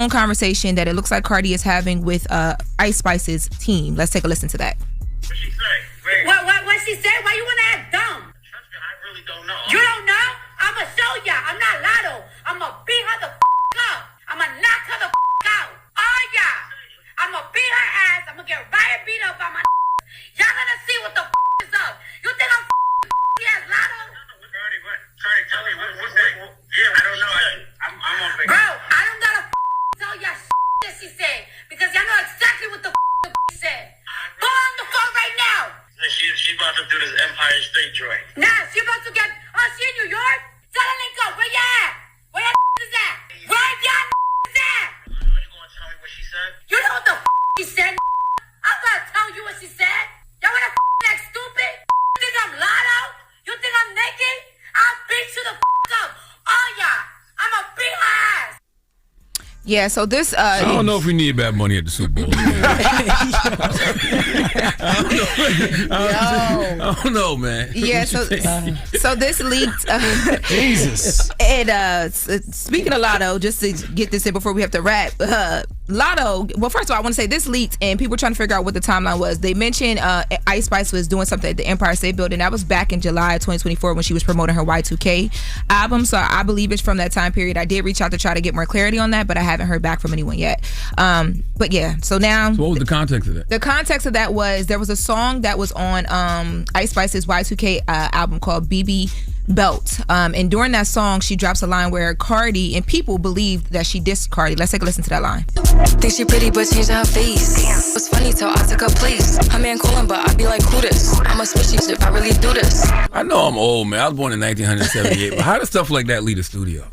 conversation that it looks like Cardi is having with Ice Spice's team. Let's take a listen to that. What she say? What she said? Why you wanna act dumb? Trust me, I really don't know. You don't know? I'ma show ya. I'm not Lotto. I'ma beat her the up. I'ma knock her the out. Oh yeah. I'ma beat her ass. I'ma get Riot beat up by my y'all gonna see what the is up. You think I'm yes, Lotto? Cardi, tell me what's that? Yeah, I don't know. I'm on vacation. Bro, I don't gotta tell y'all that she said because y'all know exactly what the said. Go on the phone right now. She about to do this Empire State joint. Nah, she about to get. Oh, she in New York? Tell her link up. Where you at? Where your is at? Where y'all is at? Are you gonna tell me what she said? You know what the she said? I'm gonna tell you what she said. Y'all wanna act stupid? You think I'm Lotto? You think I'm naked? I'll beat you the up. Oh yeah, I'ma beat her ass. Yeah, so this I don't know if we need Bad Bunny at the Super Bowl. I don't know, man. Yeah, so this leaked. Jesus. And speaking of Lotto, just to get this in before we have to wrap, Lotto. Well, first of all, I want to say this leaked, and people were trying to figure out what the timeline was. They mentioned Ice Spice was doing something at the Empire State Building. That was back in July 2024 when she was promoting her Y2K album. So I believe it's from that time period. I did reach out to try to get more clarity on that, but I haven't heard back from anyone yet. But yeah, so now. So what was the context of that? The context of that was there was a song that was on Ice Spice's Y2K album called BB Belt. And during that song, she drops a line where Cardi and people believed that she dissed Cardi. Let's take a listen to that line. Think she pretty, but changing her face. What's funny till I took her place. Her man calling, but I be like, who this? I'm a switchy if I really do this. I know I'm old, man. I was born in 1978, but how does stuff like that leave the studio?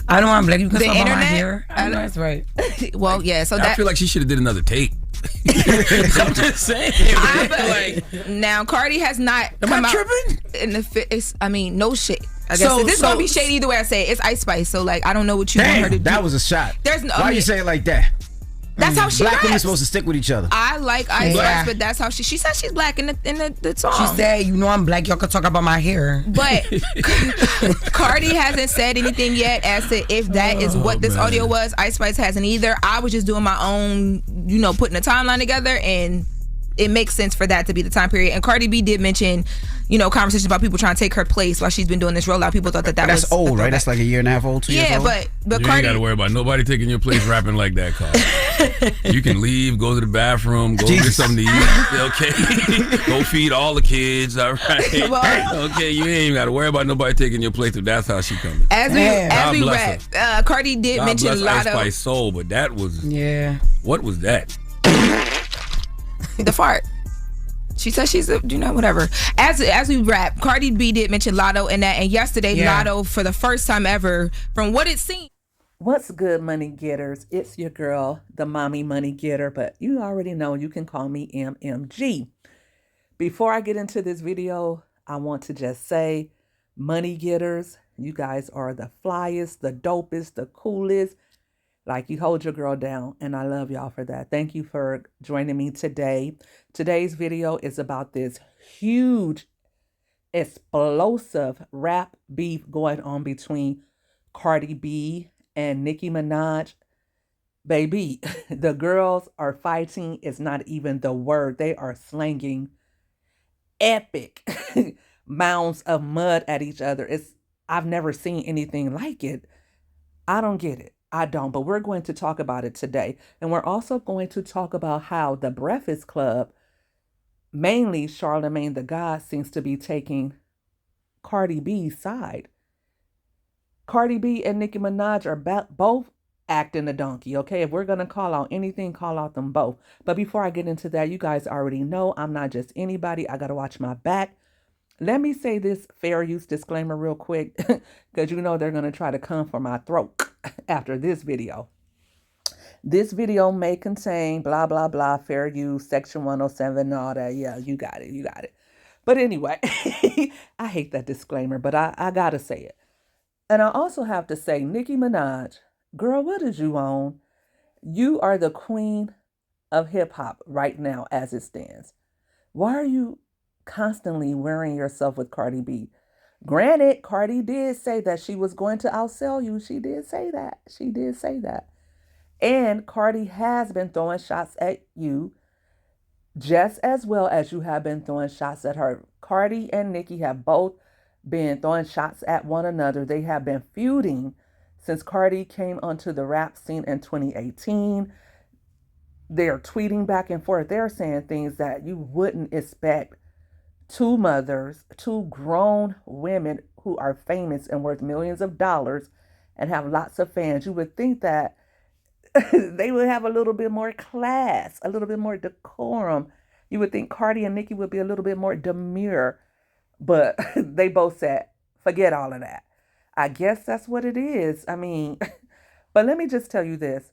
I don't want to blame you because The I'm on internet? here. I know that's right. Well, yeah, so I that. feel like she should have did another take. I'm just saying. Now, Cardi has not Am come I out tripping? in the no shit. I guess So- this is gonna be shady either way I say it. It's Ice Spice, so like I don't know what you want her to do. That was a shot. There's no. Why you say it like that? That's how she Black women raps. supposed to stick with each other. I like Ice Yeah. Spice, but that's how she said she's black in the song. She said, you know I'm black, y'all can talk about my hair. But Cardi hasn't said anything yet as to if that is what this man. audio was. Ice Spice hasn't either. I was just doing my own, putting a timeline together, and it makes sense for that to be the time period. And Cardi B did mention, conversations about people trying to take her place while she's been doing this rollout. People thought that was That's old, right? That's like a year and a half old, 2 years yeah, old. but You Cardi. ain't got to worry about nobody taking your place rapping like that, Carl. You can leave, go to the bathroom, go get something to eat, okay? Go feed all the kids, all right? Well- Okay, you ain't even got to worry about nobody taking your place if that's how she coming. As God we bless wrap, Cardi did God mention bless Ice Lotto. Spice soul, but that was, Yeah. what was that? The fart. She said she's whatever. As we wrap, Cardi B did mention Lotto in that, and yesterday Lotto, for the first time ever, from what it seemed. What's good, money getters? It's your girl, the mommy money getter, but you already know you can call me MMG. Before I get into this video, I want to just say, money getters, you guys are the flyest, the dopest, the coolest. Like, you hold your girl down, and I love y'all for that. Thank you for joining me today. Today's video is about this huge, explosive rap beef going on between Cardi B and Nicki Minaj. Baby, the girls are fighting. It's not even the word. They are slanging epic mounds of mud at each other. I've never seen anything like it. I don't get it. I don't, but we're going to talk about it today. And we're also going to talk about how the Breakfast Club, mainly Charlamagne the God, seems to be taking Cardi B's side. Cardi B and Nicki Minaj are both acting a donkey, okay? If we're going to call out anything, call out them both. But before I get into that, you guys already know I'm not just anybody. I got to watch my back. Let me say this fair use disclaimer real quick, because they're going to try to come for my throat after this video. This video may contain blah, blah, blah, fair use, section 107, all that. Yeah, you got it. But anyway, I hate that disclaimer, but I got to say it. And I also have to say, Nicki Minaj, girl, what is you on? You are the queen of hip hop right now as it stands. Why are you constantly wearing yourself with Cardi B? Granted, Cardi did say that she was going to outsell you. She did say that. She did say that. And Cardi has been throwing shots at you just as well as you have been throwing shots at her. Cardi and Nicki have both been throwing shots at one another. They have been feuding since Cardi came onto the rap scene in 2018. They're tweeting back and forth. They're saying things that you wouldn't expect two mothers, two grown women who are famous and worth millions of dollars and have lots of fans. You would think that they would have a little bit more class, a little bit more decorum. You would think Cardi and Nicki would be a little bit more demure, but they both said, forget all of that. I guess that's what it is. I mean, but let me just tell you this.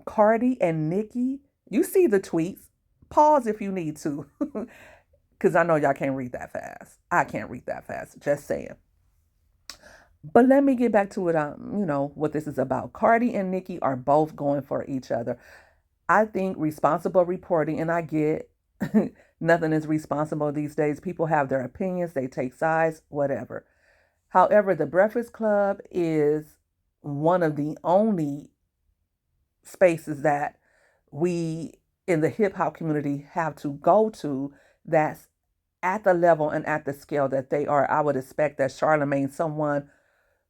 Cardi and Nicki, you see the tweets. Pause if you need to, because I know y'all can't read that fast. I can't read that fast, just saying. But let me get back to it. What this is about. Cardi and Nicki are both going for each other. I think responsible reporting, and I get nothing is responsible these days. People have their opinions, they take sides, whatever. However, the Breakfast Club is one of the only spaces that we in the hip hop community have to go to that's at the level and at the scale that they are. I would expect that Charlamagne, someone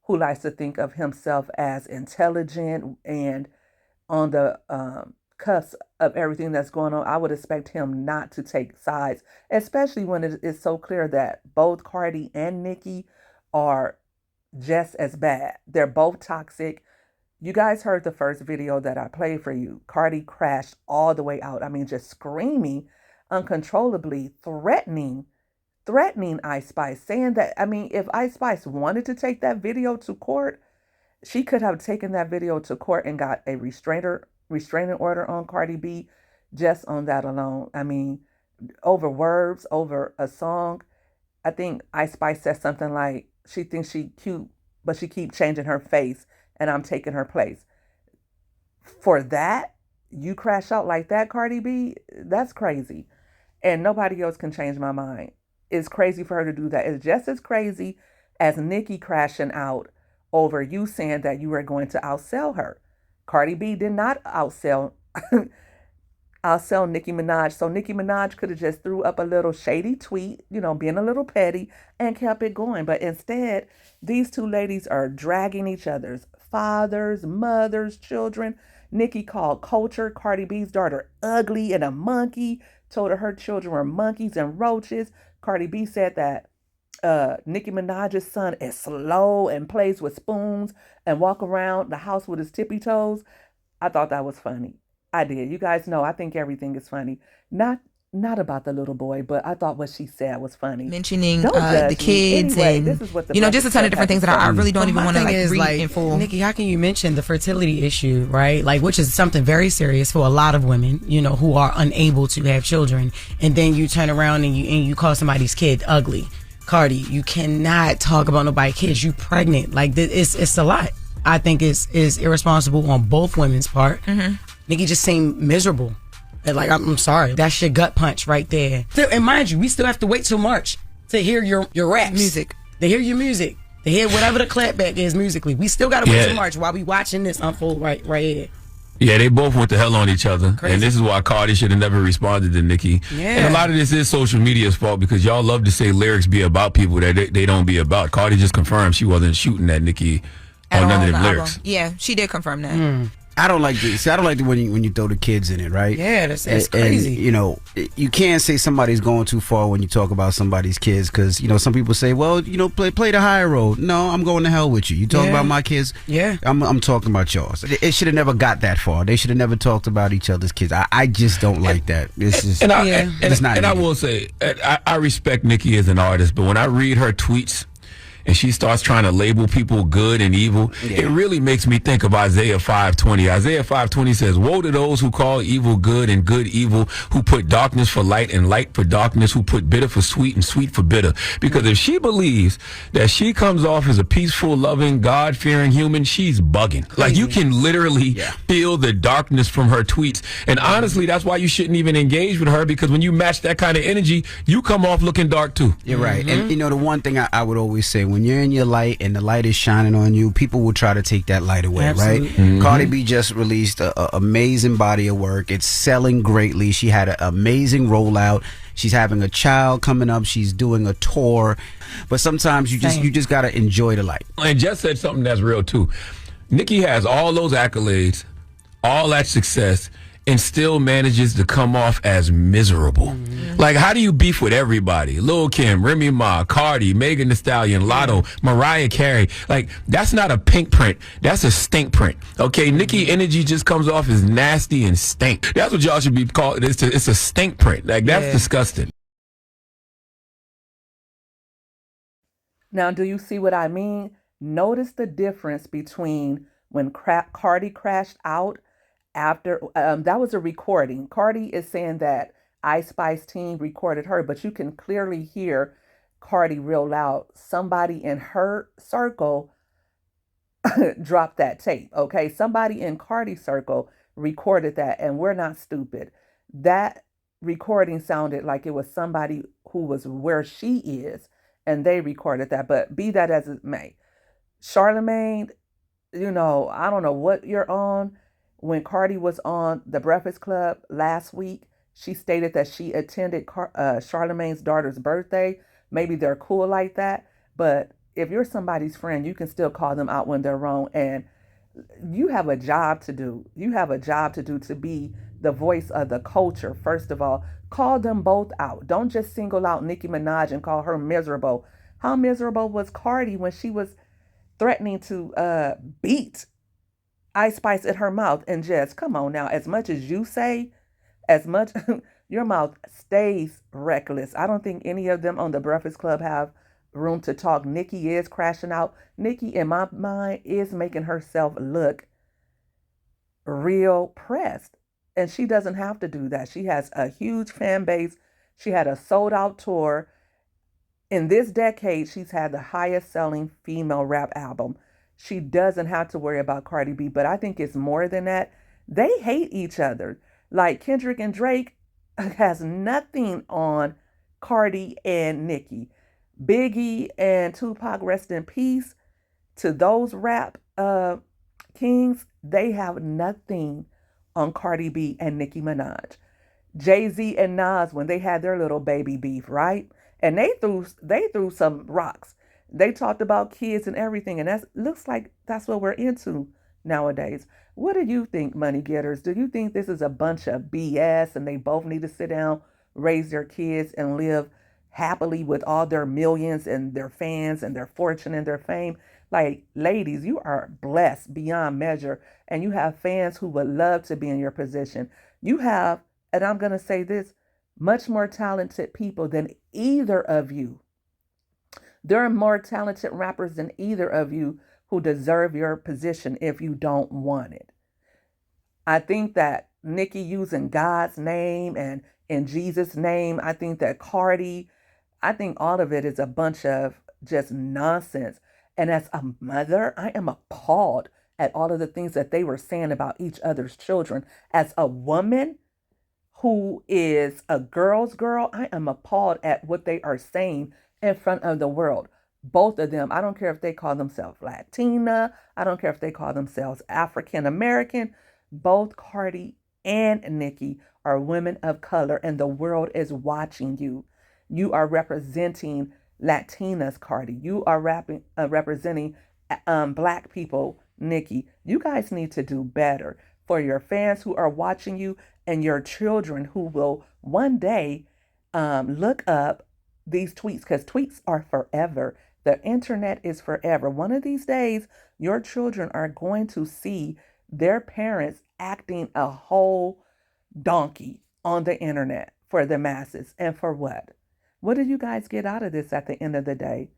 who likes to think of himself as intelligent and on the cusp of everything that's going on, I would expect him not to take sides, especially when it is so clear that both Cardi and Nicki are just as bad. They're both toxic. You guys heard the first video that I played for you. Cardi crashed all the way out. I mean, just screaming uncontrollably, threatening Ice Spice, saying that, I mean, if Ice Spice wanted to take that video to court, she could have taken that video to court and got a restraining order on Cardi B just on that alone. I mean, over words, over a song. I think Ice Spice said something like, she thinks she cute, but she keep changing her face and I'm taking her place. For that, you crash out like that, Cardi B, that's crazy. And nobody else can change my mind. It's crazy for her to do that. It's just as crazy as Nicki crashing out over you saying that you were going to outsell her. Cardi B did not outsell Nicki Minaj. So Nicki Minaj could have just threw up a little shady tweet, being a little petty, and kept it going. But instead, these two ladies are dragging each other's fathers, mothers, children. Nicki called Culture, Cardi B's daughter, ugly and a monkey, told her children were monkeys and roaches. Cardi B said that Nicki Minaj's son is slow and plays with spoons and walk around the house with his tippy toes. I thought that was funny. I did. You guys know I think everything is funny. Not about the little boy, but I thought what she said was funny. Mentioning the kids anyway, and this is what just a ton of different things that I really don't even want to read in full. Nicki, how can you mention the fertility issue, right? Like, which is something very serious for a lot of women, who are unable to have children, and then you turn around and you call somebody's kid ugly. Cardi, you cannot talk about nobody's kids. You pregnant, like it's a lot. I think it's irresponsible on both women's part. Mm-hmm. Nicki just seemed miserable. Like, I'm sorry. That's your gut punch right there. And mind you, we still have to wait till March to hear your raps. Music. To hear your music. To hear whatever the clapback is musically. We still got to wait till March while we watching this unfold right here. Yeah, they both went to hell on each other. Crazy. And this is why Cardi should have never responded to Nicki. Yeah. And a lot of this is social media's fault because y'all love to say lyrics be about people that they don't be about. Cardi just confirmed she wasn't shooting at Nicki on none of them lyrics. Yeah, she did confirm that. I don't like this. I don't like it when you throw the kids in it, right? Yeah, that's crazy. And, you can't say somebody's going too far when you talk about somebody's kids because, some people say, well, play the higher road. No, I'm going to hell with you. You talk about my kids. Yeah. I'm talking about yours. It should have never got that far. They should have never talked about each other's kids. I just don't like that. It's just, I will say, I respect Nicki as an artist, but when I read her tweets, and she starts trying to label people good and evil, it really makes me think of Isaiah 5:20. Isaiah 5:20 says, woe to those who call evil good and good evil, who put darkness for light and light for darkness, who put bitter for sweet and sweet for bitter. Because if she believes that she comes off as a peaceful, loving, God-fearing human, she's bugging. Crazy. Like, you can literally feel the darkness from her tweets. And honestly, that's why you shouldn't even engage with her, because when you match that kind of energy, you come off looking dark too. You're right. And the one thing I would always say when you're in your light and the light is shining on you, people will try to take that light away, Absolutely. right? Mm-hmm. Cardi B just released an amazing body of work. It's selling greatly. She had an amazing rollout. She's having a child coming up. She's doing a tour. But sometimes you just got to enjoy the light. And Jess said something that's real too. Nicki has all those accolades, all that success, and still manages to come off as miserable. Mm-hmm. Like, how do you beef with everybody? Lil' Kim, Remy Ma, Cardi, Megan Thee Stallion, Lotto, Mariah Carey. Like, that's not a pink print. That's a stink print. Okay, Nicki energy just comes off as nasty and stink. That's what y'all should be called. It's a stink print. Like, that's disgusting. Now, do you see what I mean? Notice the difference between when Cardi crashed out after, that was a recording. Cardi is saying that Ice Spice team recorded her, but you can clearly hear Cardi real loud. Somebody in her circle dropped that tape, okay? Somebody in Cardi's circle recorded that, and we're not stupid. That recording sounded like it was somebody who was where she is, and they recorded that, but be that as it may. Charlemagne, I don't know what you're on. When Cardi was on The Breakfast Club last week, she stated that she attended Charlemagne's daughter's birthday. Maybe they're cool like that, but if you're somebody's friend, you can still call them out when they're wrong, and you have a job to do. You have a job to do to be the voice of the culture. First of all, call them both out. Don't just single out Nicki Minaj and call her miserable. How miserable was Cardi when she was threatening to beat Ice Spice in her mouth? And just, come on now, as much as you say, as much, your mouth stays reckless. I don't think any of them on The Breakfast Club have room to talk. Nicki is crashing out. Nicki, in my mind, is making herself look real pressed. And she doesn't have to do that. She has a huge fan base. She had a sold out tour. In this decade, she's had the highest selling female rap album. She doesn't have to worry about Cardi B, but I think it's more than that. They hate each other. Like Kendrick and Drake has nothing on Cardi and Nicki. Biggie and Tupac, rest in peace to those rap kings. They have nothing on Cardi B and Nicki Minaj. Jay-Z and Nas, when they had their little baby beef, right? And they threw some rocks. They talked about kids and everything, and that looks like that's what we're into nowadays. What do you think, money getters? Do you think this is a bunch of BS and they both need to sit down, raise their kids, and live happily with all their millions and their fans and their fortune and their fame? Like, ladies, you are blessed beyond measure, and you have fans who would love to be in your position. You have, and I'm going to say this, much more talented people than either of you. There are more talented rappers than either of you who deserve your position if you don't want it. I think that Nicki using God's name and in Jesus' name, I think that Cardi, I think all of it is a bunch of just nonsense. And as a mother, I am appalled at all of the things that they were saying about each other's children. As a woman who is a girl's girl, I am appalled at what they are saying in front of the world. Both of them. I don't care if they call themselves Latina. I don't care if they call themselves African American. Both Cardi and Nicki are women of color, and the world is watching you. You are representing Latinas, Cardi. You are representing Black people, Nicki. You guys need to do better for your fans who are watching you and your children who will one day look up these tweets, because tweets are forever. The internet is forever. One of these days, your children are going to see their parents acting a whole donkey on the internet for the masses. And for what? What do you guys get out of this at the end of the day?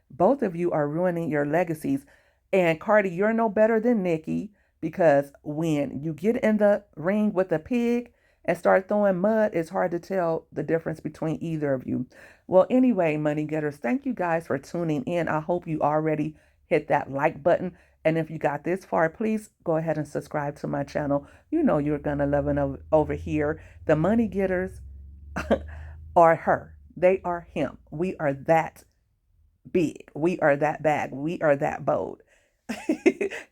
Both of you are ruining your legacies. And Cardi, you're no better than Nicki, because when you get in the ring with a pig and start throwing mud, it's hard to tell the difference between either of you. Well, anyway, money getters, thank you guys for tuning in. I hope you already hit that like button. And if you got this far, please go ahead and subscribe to my channel. You know you're going to love it over here. The money getters are her. They are him. We are that big. We are that bad. We are that bold.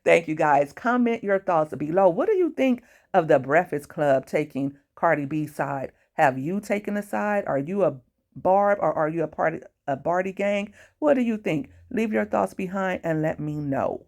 Thank you guys. Comment your thoughts below. What do you think of the Breakfast Club taking Cardi B's side? Have you taken a side? Are you a Barb or are you a Bardi gang? What do you think? Leave your thoughts behind and let me know.